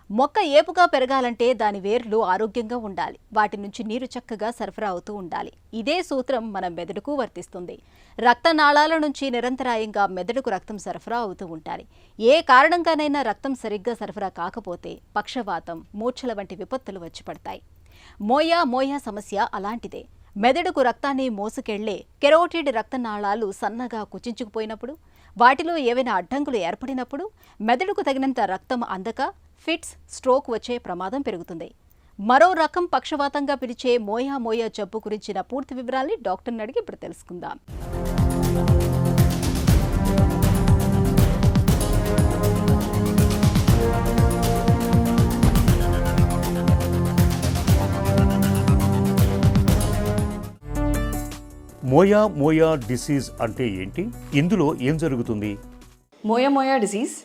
మొక్క ఏపుగా పెరగాలంటే దాని వేర్లు ఆరోగ్యంగా ఉండాలి. వాటి నుంచి నీరు చక్కగా సరఫరా అవుతూ ఉండాలి. ఇదే సూత్రం మన మెదడుకు వర్తిస్తుంది. రక్తనాళాల నుంచి నిరంతరాయంగా మెదడుకు రక్తం సరఫరా అవుతూ ఉండాలి. ఏ కారణంగానైనా రక్తం సరిగ్గా సరఫరా కాకపోతే పక్షవాతం, మూర్ఛల వంటి విపత్తులు వచ్చి పడతాయి. మోయా సమస్య అలాంటిదే. మెదడుకు రక్తాన్ని మోసుకెళ్లే కెరోటిడ్ రక్తనాళాలు సన్నగా కుచించుకుపోయినప్పుడు, వాటిలో ఏవైనా అడ్డంకులు ఏర్పడినప్పుడు మెదడుకు తగినంత రక్తం అందక ఫిట్స్, స్ట్రోక్ వచ్చే ప్రమాదం పెరుగుతుంది. మరో రకం పక్షవాతంగా పిలిచే మోయా జబ్బు గురించిన పూర్తి వివరాల్ని డాక్టర్ని అడిగి ఇప్పుడు తెలుసుకుందాం. మోయా డిసీజ్ అంటే ఏంటి? ఇందులో ఏం జరుగుతుంది? మోయా డిసీజ్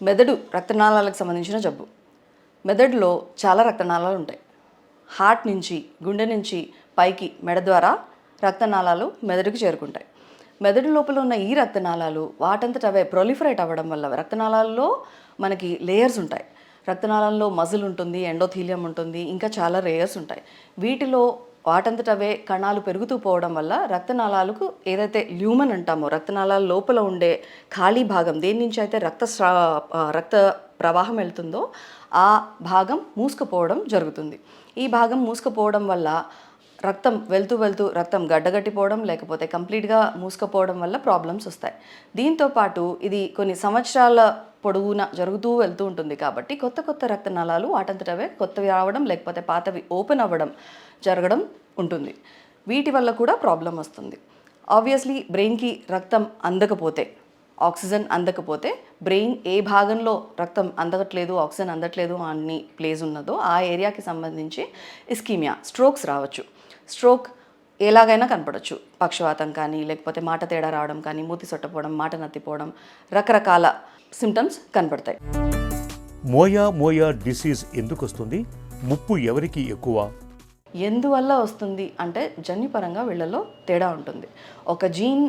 మెదడు రక్తనాళాలకు సంబంధించిన జబ్బు. మెదడులో చాలా రక్తనాళాలు ఉంటాయి. హార్ట్ నుంచి, గుండె నుంచి పైకి మెడ ద్వారా రక్తనాళాలు మెదడుకు చేరుకుంటాయి. మెదడు లోపల ఉన్న ఈ రక్తనాళాలు వాటంతట అవే ప్రొలిఫరేట్ అవ్వడం వల్ల రక్తనాళాల్లో మనకి లేయర్స్ ఉంటాయి. రక్తనాళంలో మజిల్ ఉంటుంది, ఎండోథీలియం ఉంటుంది, ఇంకా చాలా లేయర్స్ ఉంటాయి. వీటిలో వాటంతట అవే కణాలు పెరుగుతూ పోవడం వల్ల రక్తనాళాలకు ఏదైతే ల్యూమన్ అంటామో, రక్తనాళాల లోపల ఉండే ఖాళీ భాగం, దేని నుంచి అయితే రక్త ప్రవాహం వెళ్తుందో ఆ భాగం మూసుకుపోవడం జరుగుతుంది. ఈ భాగం మూసుకుపోవడం వల్ల రక్తం వెళ్తూ రక్తం గడ్డగట్టిపోవడం, లేకపోతే కంప్లీట్గా మూసుకుపోవడం వల్ల ప్రాబ్లమ్స్ వస్తాయి. దీంతోపాటు ఇది కొన్ని సంవత్సరాల పొడవునా జరుగుతూ వెళ్తూ ఉంటుంది. కాబట్టి కొత్త రక్తనాళాలు వాటంతటవే కొత్తవి రావడం, లేకపోతే పాతవి ఓపెన్ అవ్వడం జరగడం ఉంటుంది. వీటి వల్ల కూడా ప్రాబ్లం వస్తుంది. ఆబ్వియస్లీ బ్రెయిన్కి రక్తం అందకపోతే, ఆక్సిజన్ అందకపోతే, బ్రెయిన్ ఏ భాగంలో రక్తం అందట్లేదు, ఆక్సిజన్ అందట్లేదు అని ప్లేస్ ఉన్నదో ఆ ఏరియాకి సంబంధించి ఇస్కీమియా, స్ట్రోక్స్ రావచ్చు. స్ట్రోక్ ఎలాగైనా కనపడవచ్చు. పక్షవాతం కానీ, లేకపోతే మాట తేడా రావడం కానీ, మూతి సొట్టపోవడం, మాట నత్తిపోవడం, రకరకాల సిమ్టమ్స్ కనపడతాయి. మోయా డిసీజ్ ఎందుకు వస్తుంది? ముప్పు ఎవరికి ఎక్కువ? ఎందువల్ల వస్తుంది అంటే జన్యుపరంగా వీళ్ళలో తేడా ఉంటుంది. ఒక జీన్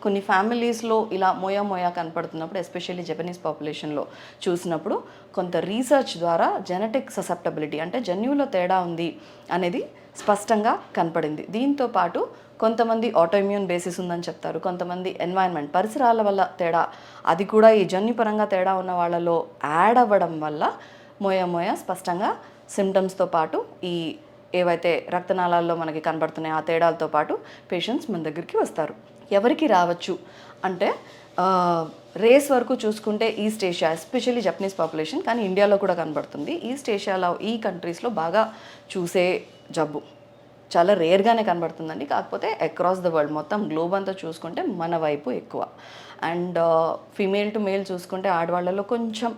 కొన్ని ఫ్యామిలీస్లో ఇలా మోయా కనపడుతున్నప్పుడు, ఎస్పెషల్లీ జపనీస్ పాపులేషన్లో చూసినప్పుడు కొంత రీసెర్చ్ ద్వారా జెనెటిక్ ససెప్టబిలిటీ అంటే జన్యువులో తేడా ఉంది అనేది స్పష్టంగా కనపడింది. దీంతో పాటు కొంతమంది ఆటోఇమ్యూన్ బేసిస్ ఉందని చెప్తారు, కొంతమంది ఎన్వైరన్మెంట్, పరిసరాల వల్ల తేడా, అది కూడా ఈ జన్యుపరంగా తేడా ఉన్న వాళ్ళలో యాడ్ అవ్వడం వల్ల మోయా స్పష్టంగా సిమ్టమ్స్తో పాటు ఈ ఏవైతే రక్తనాళాల్లో మనకి కనబడుతున్నాయో ఆ తేడాలతో పాటు పేషెంట్స్ మన దగ్గరికి వస్తారు. ఎవరికి రావచ్చు అంటే రేస్ వరకు చూసుకుంటే east Asia, especially Japanese population, కానీ ఇండియాలో కూడా కనబడుతుంది. ఈస్ట్ ఏషియాలో ఈ కంట్రీస్లో బాగా చూసే జబ్బు, చాలా రేర్గానే కనబడుతుందండి. కాకపోతే అక్రాస్ ద వరల్డ్, మొత్తం గ్లోబ్ అంతా చూసుకుంటే మన వైపు ఎక్కువ. అండ్ ఫీమేల్ టు మేల్ చూసుకుంటే ఆడవాళ్ళలో కొంచెం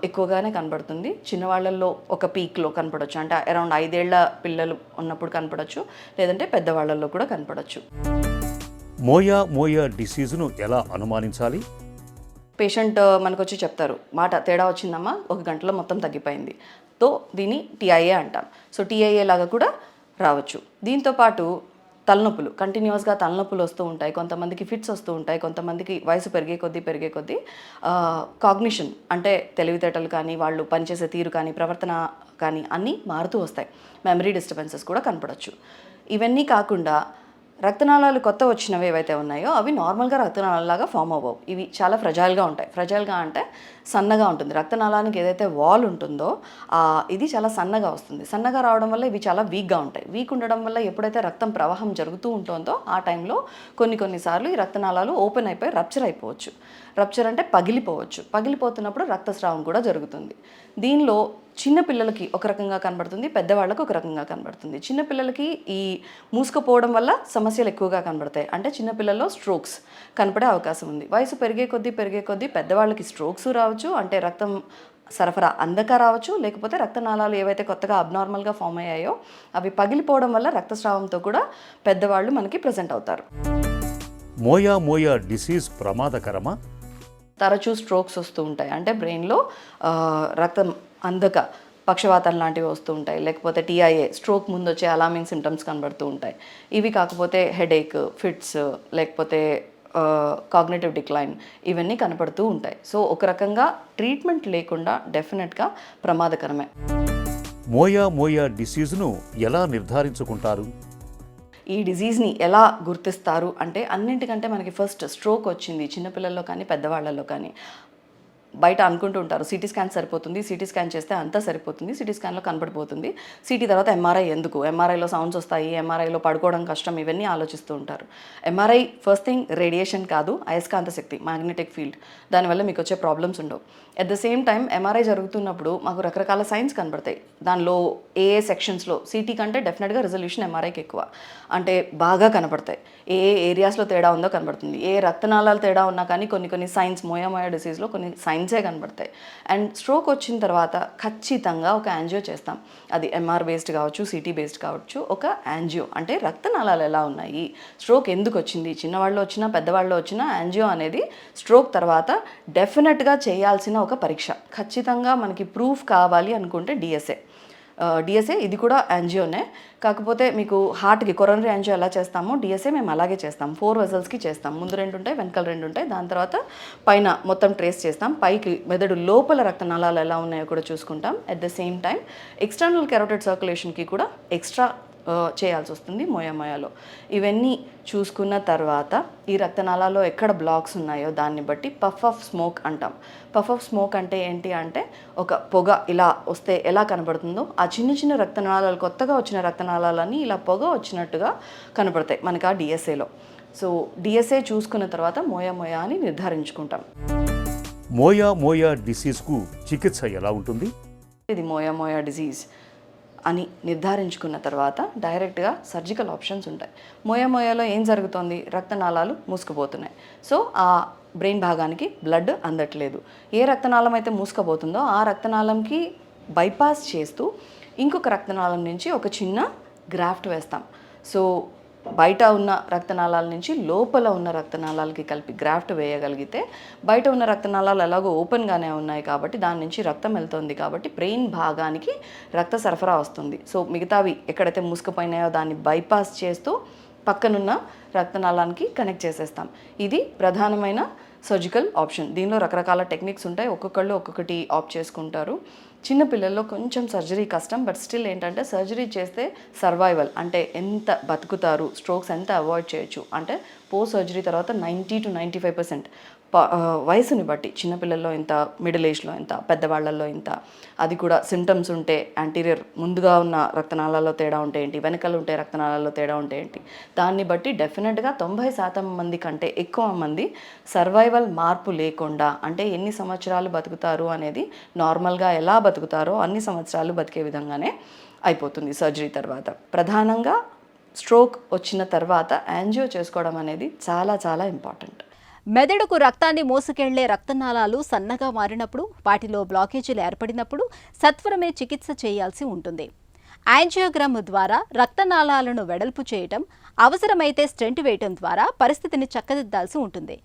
ఎక్కువగానే కనబడుతుంది. చిన్నవాళ్ళల్లో ఒక పీక్లో కనపడవచ్చు, అంటే అరౌండ్ 5 ఏళ్ల పిల్లలు ఉన్నప్పుడు కనపడవచ్చు, లేదంటే పెద్దవాళ్ళల్లో కూడా కనపడవచ్చు. మోయా డిసీజ్ను ఎలా అనుమానించాలి? పేషెంట్ మనకు వచ్చి చెప్తారు, మాట తేడా వచ్చిందమ్మా, 1 గంటలో మొత్తం తగ్గిపోయింది, తో దీన్ని TIA అంటాం. సో TIA లాగా కూడా రావచ్చు. దీంతోపాటు తలనొప్పులు, కంటిన్యూస్గా తలనొప్పులు వస్తూ ఉంటాయి. కొంతమందికి ఫిట్స్ వస్తూ ఉంటాయి. కొంతమందికి వయసు పెరిగే కొద్దీ కాగ్నిషన్ అంటే తెలివితేటలు కానీ, వాళ్ళు పనిచేసే తీరు కానీ, ప్రవర్తన కానీ అన్నీ మారుతూ వస్తాయి. మెమరీ డిస్టర్బెన్సెస్ కూడా కనపడవచ్చు. ఇవన్నీ కాకుండా రక్తనాళాలు కొత్త వచ్చినవి ఏవైతే ఉన్నాయో అవి నార్మల్గా రక్తనాళాలాగా ఫామ్ అవ్వవు. ఇవి చాలా ఫ్రెజైల్గా ఉంటాయి. ఫ్రెజైల్గా అంటే సన్నగా ఉంటుంది. రక్తనాళానికి ఏదైతే వాల్ ఉంటుందో ఇది చాలా సన్నగా వస్తుంది. సన్నగా రావడం వల్ల ఇవి చాలా వీక్గా ఉంటాయి. వీక్ ఉండడం వల్ల ఎప్పుడైతే రక్తం ప్రవాహం జరుగుతూ ఉంటుందో ఆ టైంలో కొన్నిసార్లు ఈ రక్తనాళాలు ఓపెన్ అయిపోయి రప్చర్ అయిపోవచ్చు. రప్చర్ అంటే పగిలిపోవచ్చు. పగిలిపోతున్నప్పుడు రక్తస్రావం కూడా జరుగుతుంది. దీనిలో చిన్నపిల్లలకి ఒక రకంగా కనబడుతుంది, పెద్దవాళ్ళకి ఒక రకంగా కనబడుతుంది. చిన్నపిల్లలకి ఈ మూసుకుపోవడం వల్ల సమస్యలు ఎక్కువగా కనబడతాయి. అంటే చిన్నపిల్లల్లో స్ట్రోక్స్ కనపడే అవకాశం ఉంది. వయసు పెరిగే కొద్దీ పెద్దవాళ్ళకి స్ట్రోక్స్ రావచ్చు, అంటే రక్తం సరఫరా అందక రావచ్చు, లేకపోతే రక్తనాళాలు ఏవైతే కొత్తగా అబ్నార్మల్గా ఫామ్ అయ్యాయో అవి పగిలిపోవడం వల్ల రక్తస్రావంతో కూడా పెద్దవాళ్ళు మనకి ప్రజెంట్ అవుతారు. మోయా డిసీజ్ ప్రమాదకరమా? తరచూ స్ట్రోక్స్ వస్తూ ఉంటాయి. అంటే బ్రెయిన్లో రక్తం అందక పక్షవాతం లాంటివి వస్తూ ఉంటాయి, లేకపోతే TIA, స్ట్రోక్ ముందు వచ్చే అలార్మింగ్ సిమ్టమ్స్ కనబడుతూ ఉంటాయి. ఇవి కాకపోతే హెడేక్, ఫిట్స్, లేకపోతే కాగ్నేటివ్ డిక్లైన్ ఇవన్నీ కనపడుతూ ఉంటాయి. సో ఒక రకంగా ట్రీట్మెంట్ లేకుండా డెఫినెట్గా ప్రమాదకరమే. మోయా డిసీజ్ను ఎలా నిర్ధారించుకుంటారు? ఈ డిజీజ్ని ఎలా గుర్తిస్తారు అంటే అన్నింటికంటే మనకి ఫస్ట్ స్ట్రోక్ వచ్చింది చిన్నపిల్లల్లో కానీ పెద్దవాళ్ళల్లో కానీ బయట అనుకుంటూ ఉంటారు సిటీ స్కాన్ సరిపోతుంది, సిటీ స్కాన్ చేస్తే అంతా సరిపోతుంది, సిటీ స్కాన్లో కనపడిపోతుంది, సిటీ తర్వాత ఎంఆర్ఐ ఎందుకు, ఎంఆర్ఐలో సౌండ్స్ వస్తాయి, ఎంఆర్ఐలో పడుకోవడం కష్టం, ఇవన్నీ ఆలోచిస్తూ ఉంటారు. ఎంఆర్ఐ ఫస్ట్ థింగ్ రేడియేషన్ కాదు, అయస్కాంత శక్తి, మ్యాగ్నెటిక్ ఫీల్డ్, దానివల్ల మీకు వచ్చే ప్రాబ్లమ్స్ ఉండవు. At the same time MRI జరుగుతున్నప్పుడు మాకు రకరకాల సైన్స్ కనబడతాయి. దానిలో ఏ సెక్షన్స్లో సిటీ కంటే డెఫినెట్గా రిజల్యూషన్ ఎంఆర్ఐకి ఎక్కువ, అంటే బాగా కనపడతాయి. ఏ ఏరియాస్లో తేడా ఉందో కనబడుతుంది. ఏ రక్తనాళాలు తేడా ఉన్నా కానీ కొన్ని సైన్స్ మోయా డిసీజ్లో కొన్ని సైన్సే కనబడతాయి. అండ్ స్ట్రోక్ వచ్చిన తర్వాత ఖచ్చితంగా ఒక యాంజియో చేస్తాం. అది ఎంఆర్ బేస్డ్ కావచ్చు, సిటీ బేస్డ్ కావచ్చు. ఒక యాంజియో అంటే రక్తనాళాలు ఎలా ఉన్నాయి, స్ట్రోక్ ఎందుకు వచ్చింది, చిన్నవాళ్ళు వచ్చినా పెద్దవాళ్ళు వచ్చినా యాంజియో అనేది స్ట్రోక్ తర్వాత డెఫినెట్గా చేయాల్సిన ఒక పరీక్ష. ఖచ్చితంగా మనకి ప్రూఫ్ కావాలి అనుకుంటే డిఎస్ఏ ఇది కూడా యాంజియోనే. కాకపోతే మీకు హార్ట్కి కొరోనరీ యాంజియో ఎలా చేస్తామో డిఎస్ఏ మేము అలాగే చేస్తాం. 4 వెజల్స్కి చేస్తాం. ముందు 2 ఉంటాయి, వెనకాల 2 ఉంటాయి. దాని తర్వాత పైన మొత్తం ట్రేస్ చేస్తాం. పైకి మెదడు లోపల రక్తనాళాలు ఎలా ఉన్నాయో కూడా చూసుకుంటాం. At the same time external carotid సర్క్యులేషన్కి కూడా ఎక్స్ట్రా చేయాల్సి వస్తుంది మోయాలో. ఇవన్నీ చూసుకున్న తర్వాత ఈ రక్తనాళాల్లో ఎక్కడ బ్లాక్స్ ఉన్నాయో దాన్ని బట్టి పఫ్ ఆఫ్ స్మోక్ అంటాం. పఫ్ ఆఫ్ స్మోక్ అంటే ఏంటి అంటే ఒక పొగ ఇలా వస్తే ఎలా కనబడుతుందో ఆ చిన్న రక్తనాళాలు, కొత్తగా వచ్చిన రక్తనాళాలన్నీ ఇలా పొగ వచ్చినట్టుగా కనబడతాయి మనకు ఆ డిఎస్ఏలో. సో డిఎస్ఏ చూసుకున్న తర్వాత మోయా అని నిర్ధారించుకుంటాం. మోయా డిసీజ్కు చికిత్స ఎలా ఉంటుంది? ఇది మోయా డిసీజ్ అని నిర్ధారించుకున్న తర్వాత డైరెక్ట్గా సర్జికల్ ఆప్షన్స్ ఉంటాయి. మోయాలో ఏం జరుగుతోంది, రక్తనాళాలు మూసుకుపోతున్నాయి. సో ఆ బ్రెయిన్ భాగానికి బ్లడ్ అందట్లేదు. ఏ రక్తనాళం అయితే మూసుకుపోతుందో ఆ రక్తనాళంకి బైపాస్ చేస్తూ ఇంకొక రక్తనాళం నుంచి ఒక చిన్న గ్రాఫ్ట్ వేస్తాం. సో బయట ఉన్న రక్తనాళాల నుంచి లోపల ఉన్న రక్తనాళాలకి కలిపి గ్రాఫ్ట్ వేయగలిగితే బయట ఉన్న రక్తనాళాలు ఎలాగో ఓపెన్గానే ఉన్నాయి కాబట్టి దాని నుంచి రక్తం వెళ్తుంది కాబట్టి బ్రెయిన్ భాగానికి రక్త సరఫరా వస్తుంది. సో మిగతావి ఎక్కడైతే మూసుకుపోయినాయో దాన్ని బైపాస్ చేస్తూ పక్కనున్న రక్తనాళానికి కనెక్ట్ చేసేస్తాం. ఇది ప్రధానమైన సర్జికల్ ఆప్షన్. దీనిలో రకరకాల టెక్నిక్స్ ఉంటాయి, ఒక్కొక్కళ్ళు ఒక్కొక్కటి ఆప్ట్ చేసుకుంటారు. చిన్న పిల్లల్లో కొంచెం సర్జరీ కష్టం, బట్ స్టిల్ ఏంటంటే సర్జరీ చేస్తే సర్వైవల్ అంటే ఎంత బతుకుతారు, స్ట్రోక్స్ ఎంత అవాయిడ్ చేయొచ్చు అంటే పోస్ట్ సర్జరీ తర్వాత 90 to 95% వయసుని బట్టి చిన్నపిల్లల్లో ఇంత, మిడిల్ ఏజ్లో ఇంత, పెద్దవాళ్ళల్లో ఇంత, అది కూడా సిమ్టమ్స్ ఉంటే యాంటీరియర్ ముందుగా ఉన్న రక్తనాళాల్లో తేడా ఉంటే ఏంటి, వెనకాల ఉంటే రక్తనాళాల్లో తేడా ఉంటే ఏంటి, దాన్ని బట్టి డెఫినెట్గా 90% మంది కంటే ఎక్కువ మంది సర్వైవల్ మార్పు లేకుండా అంటే ఎన్ని సంవత్సరాలు బతుకుతారు అనేది నార్మల్గా ఎలా బతుకుతారో అన్ని సంవత్సరాలు బతికే విధంగానే అయిపోతుంది సర్జరీ తర్వాత. ప్రధానంగా స్ట్రోక్ వచ్చిన తర్వాత యాంజియో చేసుకోవడం అనేది చాలా ఇంపార్టెంట్. మెదడుకు రక్తాన్ని మోసుకెళ్లే రక్తనాళాలు సన్నగా మారినప్పుడు, వాటిలో బ్లాకేజీలు ఏర్పడినప్పుడు సత్వరమే చికిత్స చేయాల్సి ఉంటుంది. యాంజియోగ్రామ్ ద్వారా రక్తనాళాలను వెడల్పు చేయటం, అవసరమైతే స్టెంట్ వేయటం ద్వారా పరిస్థితిని చక్కదిద్దాల్సి ఉంటుంది.